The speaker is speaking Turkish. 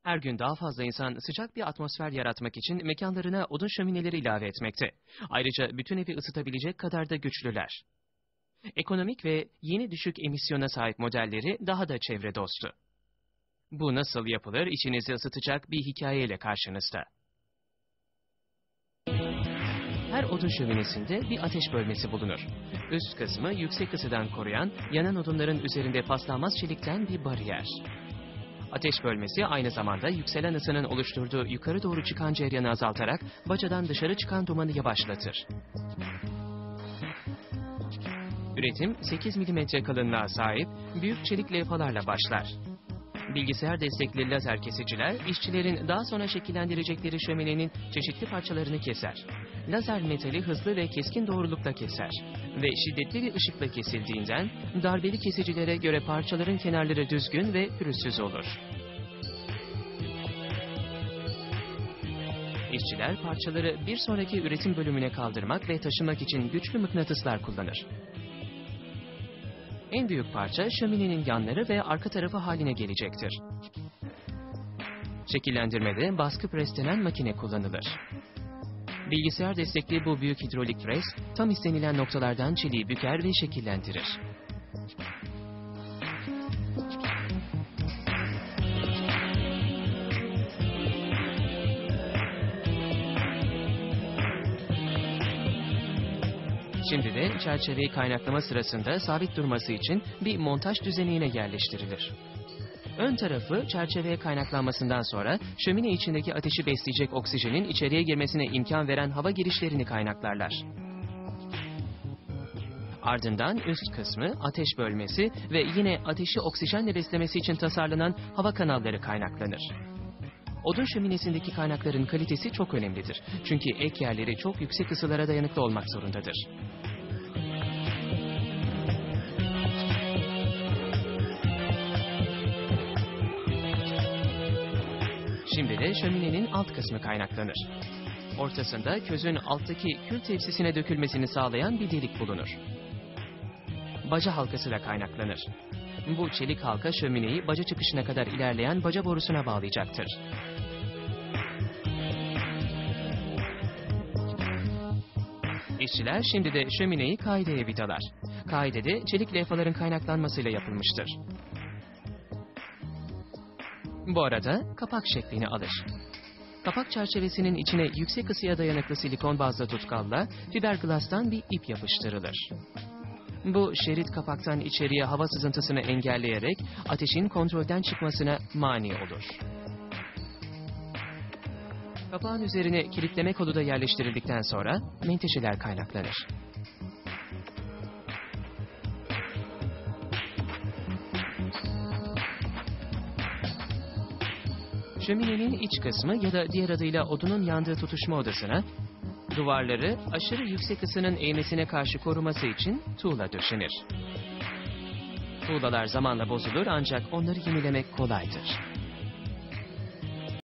Her gün daha fazla insan sıcak bir atmosfer yaratmak için mekanlarına odun şömineleri ilave etmekte. Ayrıca bütün evi ısıtabilecek kadar da güçlüler. Ekonomik ve yeni düşük emisyona sahip modelleri daha da çevre dostu. Bu nasıl yapılır, içinizi ısıtacak bir hikayeyle karşınızda. Her odun şöminesinde bir ateş bölmesi bulunur. Üst kısmı yüksek ısıdan koruyan, yanan odunların üzerinde paslanmaz çelikten bir bariyer. Ateş bölmesi aynı zamanda yükselen ısının oluşturduğu yukarı doğru çıkan cereyanı azaltarak bacadan dışarı çıkan dumanı yavaşlatır. Üretim 8 mm kalınlığa sahip büyük çelik levhalarla başlar. Bilgisayar destekli lazer kesiciler, işçilerin daha sonra şekillendirecekleri şöminenin çeşitli parçalarını keser. Lazer metali hızlı ve keskin doğrulukta keser ve şiddetli bir ışıkla kesildiğinden darbeli kesicilere göre parçaların kenarları düzgün ve pürüzsüz olur. İşçiler parçaları bir sonraki üretim bölümüne kaldırmak ve taşımak için güçlü mıknatıslar kullanır. En büyük parça şöminenin yanları ve arka tarafı haline gelecektir. Şekillendirmede baskı pres denen makine kullanılır. Bilgisayar destekli bu büyük hidrolik pres, tam istenilen noktalardan çeliği büker ve şekillendirir. Şimdi de çerçeveyi kaynaklama sırasında sabit durması için bir montaj düzenine yerleştirilir. Ön tarafı çerçeveye kaynaklanmasından sonra şömine içindeki ateşi besleyecek oksijenin içeriye girmesine imkan veren hava girişlerini kaynaklarlar. Ardından üst kısmı ateş bölmesi ve yine ateşi oksijenle beslemesi için tasarlanan hava kanalları kaynaklanır. Odun şöminesindeki kaynakların kalitesi çok önemlidir. Çünkü ek yerleri çok yüksek ısılara dayanıklı olmak zorundadır. Şimdi de şöminenin alt kısmı kaynaklanır. Ortasında közün alttaki kül tepsisine dökülmesini sağlayan bir delik bulunur. Baca halkası da kaynaklanır. Bu çelik halka şömineyi baca çıkışına kadar ilerleyen baca borusuna bağlayacaktır. İşçiler şimdi de şömineyi kaideye vidalar. Kaide de çelik levhaların kaynaklanmasıyla yapılmıştır. Bu arada kapak şeklini alır. Kapak çerçevesinin içine yüksek ısıya dayanıklı silikon bazlı tutkalla fiberglass'tan bir ip yapıştırılır. Bu şerit kapaktan içeriye hava sızıntısını engelleyerek ateşin kontrolden çıkmasına mani olur. Kapağın üzerine kilitleme kodu da yerleştirildikten sonra menteşeler kaynaklanır. Şöminenin iç kısmı ya da diğer adıyla odunun yandığı tutuşma odasına, duvarları aşırı yüksek ısının eğmesine karşı koruması için tuğla döşenir. Tuğlalar zamanla bozulur ancak onları yenilemek kolaydır.